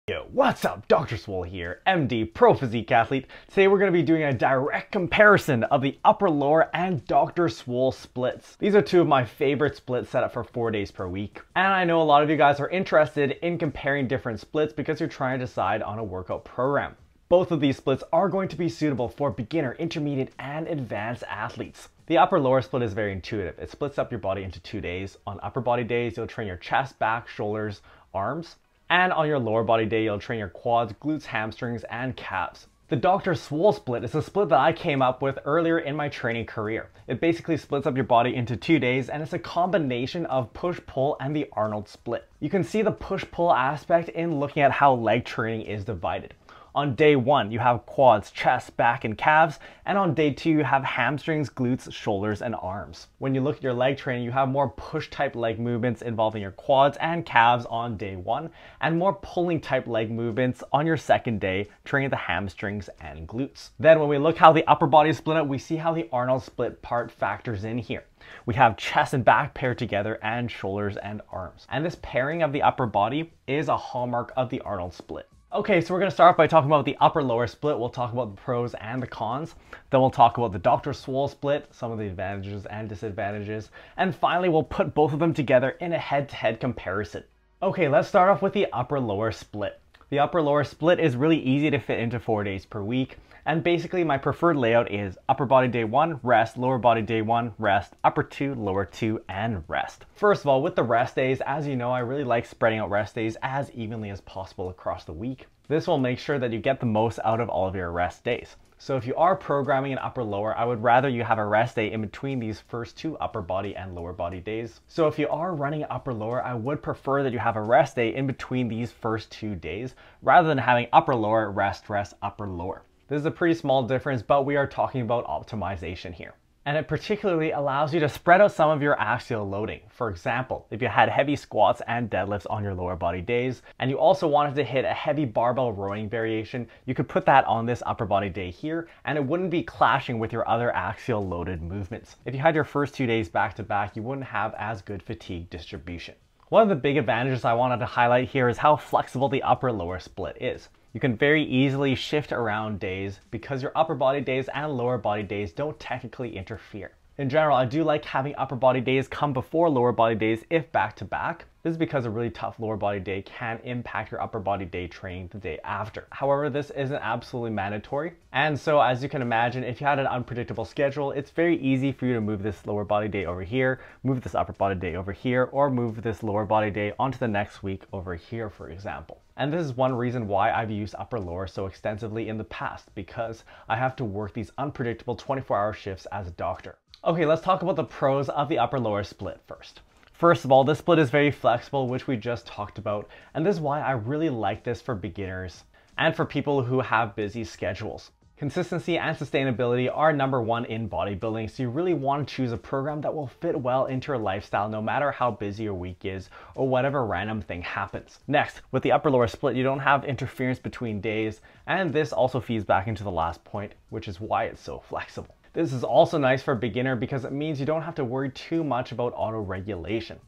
Yo, what's up? Dr. Swole here, MD, pro physique athlete. Today we're going to be doing a direct comparison of the upper, lower, and Dr. Swole splits. These are two of my favorite splits set up for 4 days per week. And I know a lot of you guys are interested in comparing different splits because you're trying to decide on a workout program. Both of these splits are going to be suitable for beginner, intermediate, and advanced athletes. The upper-lower split is very intuitive. It splits up your body into 2 days. On upper body days, you'll train your chest, back, shoulders, arms. And on your lower body day, you'll train your quads, glutes, hamstrings, and calves. The Dr. Swole split is a split that I came up with earlier in my training career. It basically splits up your body into 2 days, and it's a combination of push-pull and the Arnold split. You can see the push-pull aspect in looking at how leg training is divided. On day 1, you have quads, chest, back, and calves, and on day 2, you have hamstrings, glutes, shoulders, and arms. When you look at your leg training, you have more push-type leg movements involving your quads and calves on day 1, and more pulling-type leg movements on your second day, training the hamstrings and glutes. Then when we look how the upper body is split up, we see how the Arnold split part factors in here. We have chest and back paired together and shoulders and arms. And this pairing of the upper body is a hallmark of the Arnold split. Okay, so we're going to start by talking about the upper-lower split. We'll talk about the pros and the cons. Then we'll talk about the Dr. Swole split, some of the advantages and disadvantages. And finally, we'll put both of them together in a head-to-head comparison. Okay, let's start off with the upper-lower split. The upper-lower split is really easy to fit into 4 days per week. And basically my preferred layout is upper body day 1, rest, lower body day 1, rest, upper 2, lower 2, and rest. First of all, with the rest days, as you know, I really like spreading out rest days as evenly as possible across the week. This will make sure that you get the most out of all of your rest days. So if you are programming an upper lower, I would rather you have a rest day in between these first 2 upper body and lower body days. So if you are running upper lower, I would prefer that you have a rest day in between these first 2 days rather than having upper lower, rest, rest, upper lower. This is a pretty small difference, but we are talking about optimization here. And it particularly allows you to spread out some of your axial loading. For example, if you had heavy squats and deadlifts on your lower body days, and you also wanted to hit a heavy barbell rowing variation, you could put that on this upper body day here, and it wouldn't be clashing with your other axial loaded movements. If you had your first 2 days back to back, you wouldn't have as good fatigue distribution. One of the big advantages I wanted to highlight here is how flexible the upper-lower split is. You can very easily shift around days because your upper body days and lower body days don't technically interfere. In general, I do like having upper body days come before lower body days if back to back. This is because a really tough lower body day can impact your upper body day training the day after. However, this isn't absolutely mandatory. And so as you can imagine, if you had an unpredictable schedule, it's very easy for you to move this lower body day over here, move this upper body day over here, or move this lower body day onto the next week over here, for example. And this is one reason why I've used upper lower so extensively in the past, because I have to work these unpredictable 24-hour shifts as a doctor. Okay, let's talk about the pros of the upper lower split first. First of all, this split is very flexible, which we just talked about, and this is why I really like this for beginners and for people who have busy schedules. Consistency and sustainability are number 1 in bodybuilding, so you really want to choose a program that will fit well into your lifestyle no matter how busy your week is or whatever random thing happens. Next, with the upper lower split, you don't have interference between days, and this also feeds back into the last point, which is why it's so flexible. This is also nice for a beginner because it means you don't have to worry too much about auto-regulation.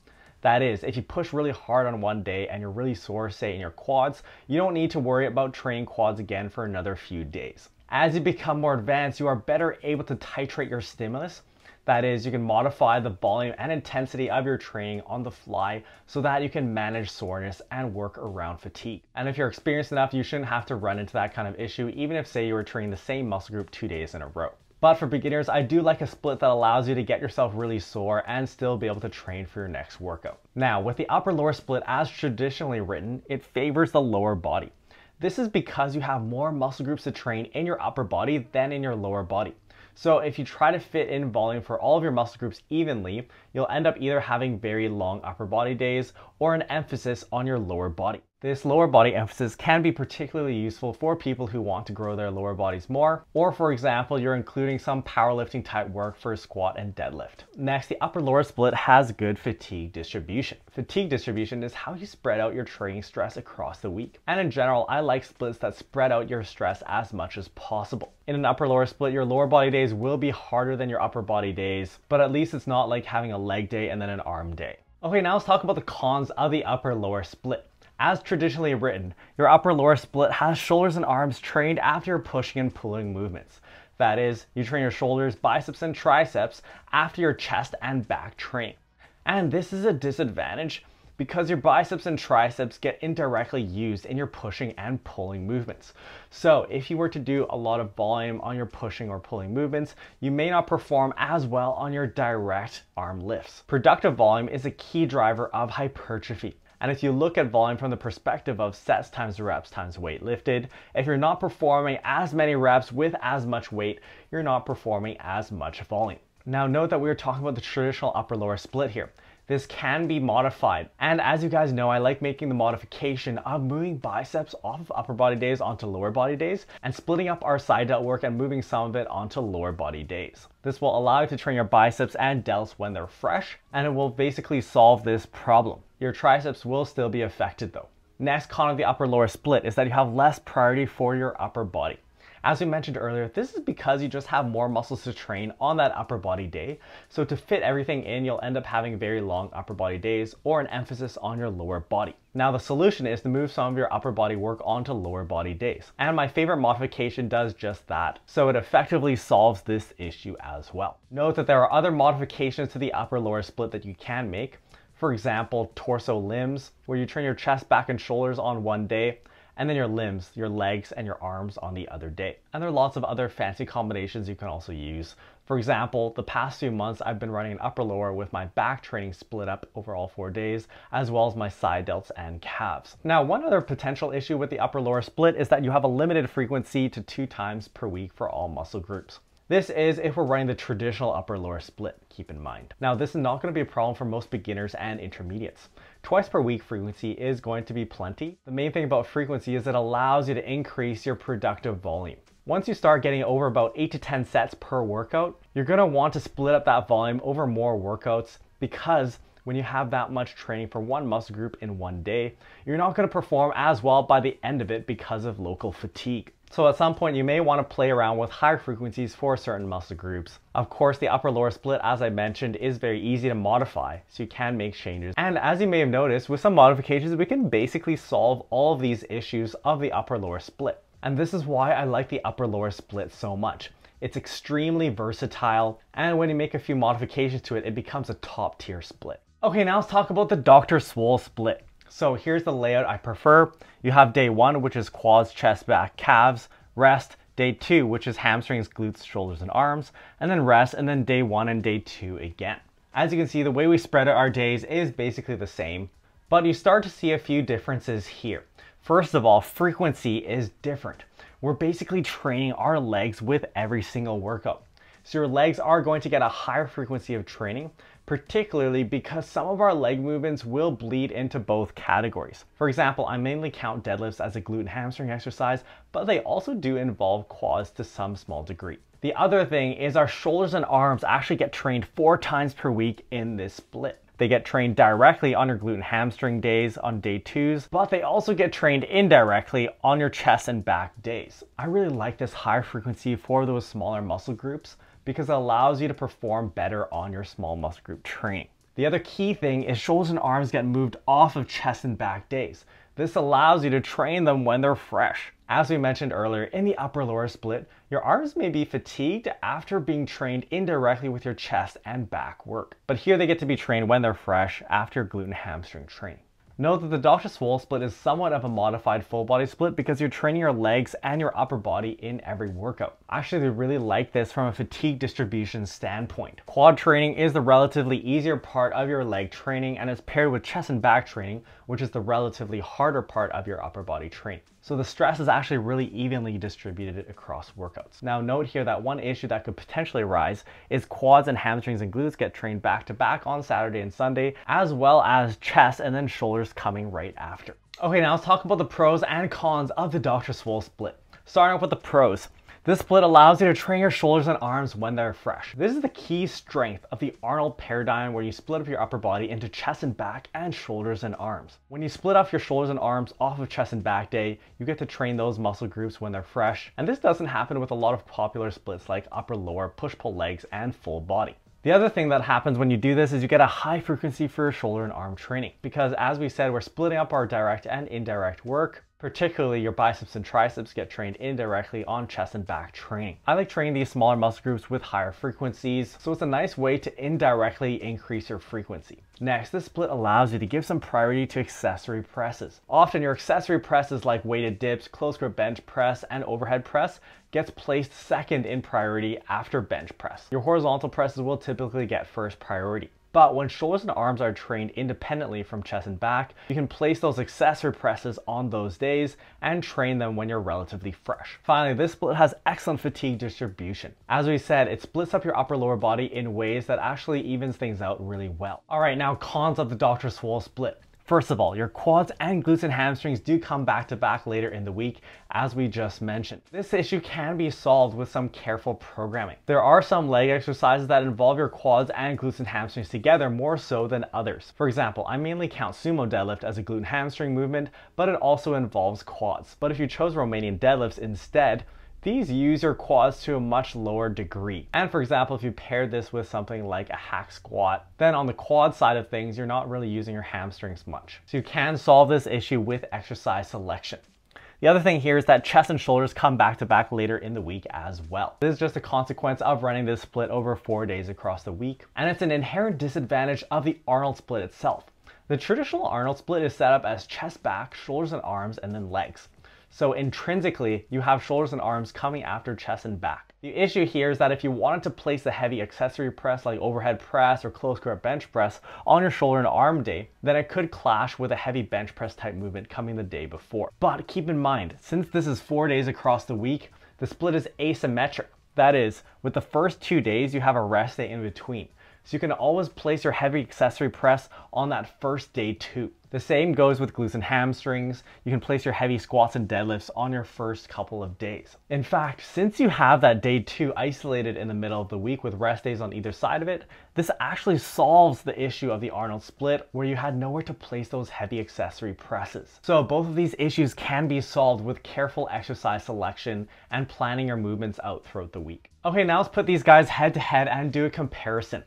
That is, if you push really hard on one day and you're really sore, say in your quads, you don't need to worry about training quads again for another few days. As you become more advanced, you are better able to titrate your stimulus. That is, you can modify the volume and intensity of your training on the fly so that you can manage soreness and work around fatigue. And if you're experienced enough, you shouldn't have to run into that kind of issue, even if, say, you were training the same muscle group 2 days in a row. But for beginners, I do like a split that allows you to get yourself really sore and still be able to train for your next workout. Now, with the upper-lower split as traditionally written, it favors the lower body. This is because you have more muscle groups to train in your upper body than in your lower body. So if you try to fit in volume for all of your muscle groups evenly, you'll end up either having very long upper body days or an emphasis on your lower body. This lower body emphasis can be particularly useful for people who want to grow their lower bodies more, or for example, you're including some powerlifting type work for a squat and deadlift. Next, the upper lower split has good fatigue distribution. Fatigue distribution is how you spread out your training stress across the week. And in general, I like splits that spread out your stress as much as possible. In an upper lower split, your lower body days will be harder than your upper body days, but at least it's not like having a leg day and then an arm day. Okay, now let's talk about the cons of the upper lower split. As traditionally written, your upper lower split has shoulders and arms trained after your pushing and pulling movements. That is, you train your shoulders, biceps, and triceps after your chest and back training. And this is a disadvantage because your biceps and triceps get indirectly used in your pushing and pulling movements. So if you were to do a lot of volume on your pushing or pulling movements, you may not perform as well on your direct arm lifts. Productive volume is a key driver of hypertrophy. And if you look at volume from the perspective of sets times reps times weight lifted, if you're not performing as many reps with as much weight, you're not performing as much volume. Now note that we are talking about the traditional upper lower split here. This can be modified. And as you guys know, I like making the modification of moving biceps off of upper body days onto lower body days and splitting up our side delt work and moving some of it onto lower body days. This will allow you to train your biceps and delts when they're fresh, and it will basically solve this problem. Your triceps will still be affected though. Next con of the upper lower split is that you have less priority for your upper body. As we mentioned earlier, this is because you just have more muscles to train on that upper body day. So to fit everything in, you'll end up having very long upper body days or an emphasis on your lower body. Now the solution is to move some of your upper body work onto lower body days. And my favorite modification does just that. So it effectively solves this issue as well. Note that there are other modifications to the upper lower split that you can make. For example, torso limbs, where you train your chest, back, and shoulders on one day, and then your limbs, your legs, and your arms on the other day. And there are lots of other fancy combinations you can also use. For example, the past few months I've been running an upper lower with my back training split up over all 4 days, as well as my side delts and calves. Now, one other potential issue with the upper lower split is that you have a limited frequency to 2 times per week for all muscle groups. This is if we're running the traditional upper lower split, keep in mind. Now, this is not going to be a problem for most beginners and intermediates. Twice per week frequency is going to be plenty. The main thing about frequency is it allows you to increase your productive volume. Once you start getting over about 8 to 10 sets per workout, you're going to want to split up that volume over more workouts, because when you have that much training for one muscle group in one day, you're not going to perform as well by the end of it because of local fatigue. So at some point you may want to play around with higher frequencies for certain muscle groups. Of course, the upper lower split, as I mentioned, is very easy to modify, so you can make changes. And as you may have noticed, with some modifications, we can basically solve all of these issues of the upper lower split. And this is why I like the upper lower split so much. It's extremely versatile, and when you make a few modifications to it, it becomes a top tier split. Okay, now let's talk about the Dr. Swole split. So here's the layout I prefer. You have day 1, which is quads, chest, back, calves, rest. Day 2, which is hamstrings, glutes, shoulders, and arms, and then rest, and then day 1 and day 2 again. As you can see, the way we spread out our days is basically the same, but you start to see a few differences here. First of all, frequency is different. We're basically training our legs with every single workout. So your legs are going to get a higher frequency of training, particularly because some of our leg movements will bleed into both categories. For example, I mainly count deadlifts as a glute and hamstring exercise, but they also do involve quads to some small degree. The other thing is our shoulders and arms actually get trained 4 times per week in this split. They get trained directly on your glute and hamstring days on day 2s, but they also get trained indirectly on your chest and back days. I really like this higher frequency for those smaller muscle groups because it allows you to perform better on your small muscle group training. The other key thing is shoulders and arms get moved off of chest and back days. This allows you to train them when they're fresh. As we mentioned earlier, in the upper lower split, your arms may be fatigued after being trained indirectly with your chest and back work. But here they get to be trained when they're fresh after glute and hamstring training. Note that the Dr. Swole split is somewhat of a modified full body split because you're training your legs and your upper body in every workout. Actually, they really like this from a fatigue distribution standpoint. Quad training is the relatively easier part of your leg training and is paired with chest and back training, which is the relatively harder part of your upper body training. So the stress is actually really evenly distributed across workouts. Now note here that one issue that could potentially arise is quads and hamstrings and glutes get trained back to back on Saturday and Sunday, as well as chest and then shoulders coming right after. Okay, now let's talk about the pros and cons of the Dr. Swole split. Starting off with the pros. This split allows you to train your shoulders and arms when they're fresh. This is the key strength of the Arnold paradigm, where you split up your upper body into chest and back and shoulders and arms. When you split off your shoulders and arms off of chest and back day, you get to train those muscle groups when they're fresh. And this doesn't happen with a lot of popular splits like upper lower, push-pull legs, and full body. The other thing that happens when you do this is you get a high frequency for your shoulder and arm training, because as we said, we're splitting up our direct and indirect work. Particularly your biceps and triceps get trained indirectly on chest and back training. I like training these smaller muscle groups with higher frequencies, so it's a nice way to indirectly increase your frequency. Next, this split allows you to give some priority to accessory presses. Often your accessory presses like weighted dips, close grip bench press, and overhead press gets placed second in priority after bench press. Your horizontal presses will typically get first priority. But when shoulders and arms are trained independently from chest and back, you can place those accessory presses on those days and train them when you're relatively fresh. Finally, this split has excellent fatigue distribution. As we said, it splits up your upper lower body in ways that actually evens things out really well. All right, now cons of the Dr. Swole split. First of all, your quads and glutes and hamstrings do come back to back later in the week, as we just mentioned. This issue can be solved with some careful programming. There are some leg exercises that involve your quads and glutes and hamstrings together more so than others. For example, I mainly count sumo deadlift as a glute and hamstring movement, but it also involves quads. But if you chose Romanian deadlifts instead, these use your quads to a much lower degree. And for example, if you paired this with something like a hack squat, then on the quad side of things, you're not really using your hamstrings much. So you can solve this issue with exercise selection. The other thing here is that chest and shoulders come back to back later in the week as well. This is just a consequence of running this split over 4 days across the week, and it's an inherent disadvantage of the Arnold split itself. The traditional Arnold split is set up as chest back, shoulders and arms, and then legs. So intrinsically, you have shoulders and arms coming after chest and back. The issue here is that if you wanted to place a heavy accessory press like overhead press or close grip bench press on your shoulder and arm day, then it could clash with a heavy bench press type movement coming the day before. But keep in mind, since this is 4 days across the week, the split is asymmetric. That is, with the first 2 days, you have a rest day in between. So you can always place your heavy accessory press on that first day too. The same goes with glutes and hamstrings. You can place your heavy squats and deadlifts on your first couple of days. In fact, since you have that day 2 isolated in the middle of the week with rest days on either side of it, this actually solves the issue of the Arnold split where you had nowhere to place those heavy accessory presses. So both of these issues can be solved with careful exercise selection and planning your movements out throughout the week. Okay, now let's put these guys head to head and do a comparison.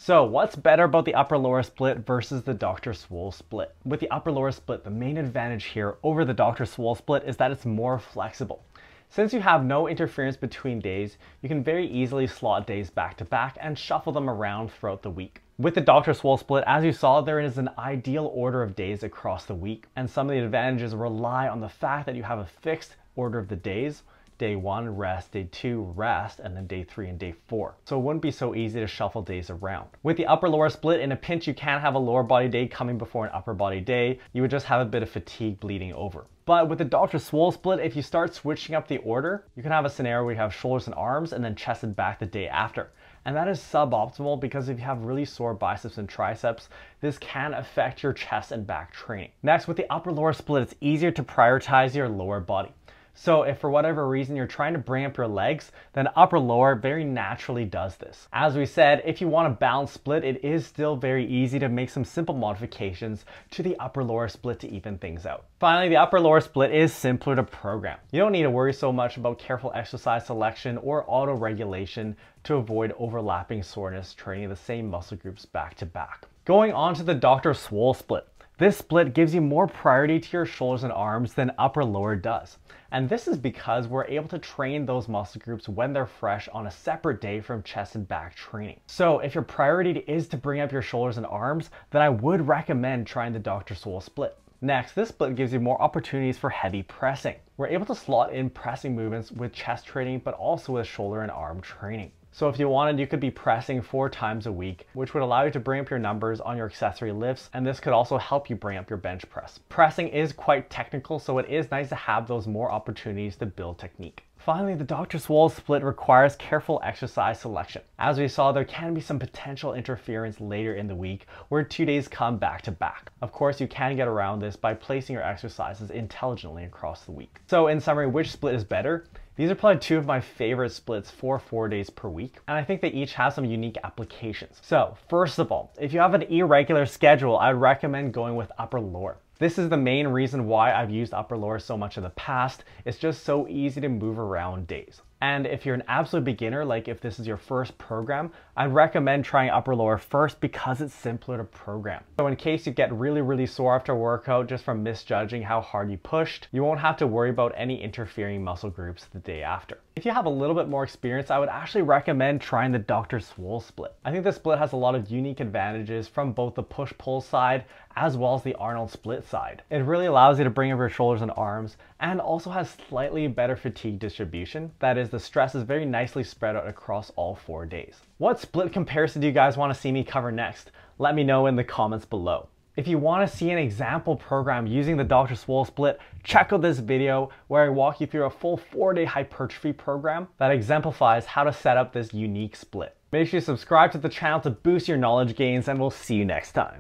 So what's better about the upper lower split versus the Dr. Swole split? With the upper lower split, the main advantage here over the Dr. Swole split is that it's more flexible. Since you have no interference between days, you can very easily slot days back to back and shuffle them around throughout the week. With the Dr. Swole split, as you saw, there is an ideal order of days across the week, and some of the advantages rely on the fact that you have a fixed order of the days. Day 1, rest, day 2, rest, and then day 3 and day 4. So it wouldn't be so easy to shuffle days around. With the upper lower split, in a pinch, you can have a lower body day coming before an upper body day. You would just have a bit of fatigue bleeding over. But with the Dr. Swole split, if you start switching up the order, you can have a scenario where you have shoulders and arms and then chest and back the day after. And that is suboptimal because if you have really sore biceps and triceps, this can affect your chest and back training. Next, with the upper lower split, it's easier to prioritize your lower body. So if for whatever reason you're trying to bring up your legs, then upper lower very naturally does this. As we said, if you want a balanced split, it is still very easy to make some simple modifications to the upper lower split to even things out. Finally, the upper lower split is simpler to program. You don't need to worry so much about careful exercise selection or auto regulation to avoid overlapping soreness training the same muscle groups back to back. Going on to the Dr. Swole split. This split gives you more priority to your shoulders and arms than upper lower does. And this is because we're able to train those muscle groups when they're fresh on a separate day from chest and back training. So if your priority is to bring up your shoulders and arms, then I would recommend trying the Dr. Swole split. Next, this split gives you more opportunities for heavy pressing. We're able to slot in pressing movements with chest training, but also with shoulder and arm training. So if you wanted, you could be pressing 4 times a week, which would allow you to bring up your numbers on your accessory lifts, and this could also help you bring up your bench press. Pressing is quite technical, so it is nice to have those more opportunities to build technique. Finally, the Dr. Swole split requires careful exercise selection. As we saw, there can be some potential interference later in the week where 2 days come back to back. Of course, you can get around this by placing your exercises intelligently across the week. So in summary, which split is better? These are probably 2 of my favorite splits for 4 days per week, and I think they each have some unique applications. So first of all, if you have an irregular schedule, I'd recommend going with upper lower. This is the main reason why I've used upper lower so much in the past. It's just so easy to move around days. And if you're an absolute beginner, like if this is your first program, I'd recommend trying upper lower first because it's simpler to program. So in case you get really sore after a workout just from misjudging how hard you pushed, you won't have to worry about any interfering muscle groups the day after. If you have a little bit more experience, I would actually recommend trying the Dr. Swole split. I think this split has a lot of unique advantages from both the push-pull side as well as the Arnold split side. It really allows you to bring up your shoulders and arms and also has slightly better fatigue distribution. That is, the stress is very nicely spread out across all 4 days. What split comparison do you guys want to see me cover next? Let me know in the comments below. If you want to see an example program using the Dr. Swole split, check out this video where I walk you through a full 4-day hypertrophy program that exemplifies how to set up this unique split. Make sure you subscribe to the channel to boost your knowledge gains, and we'll see you next time.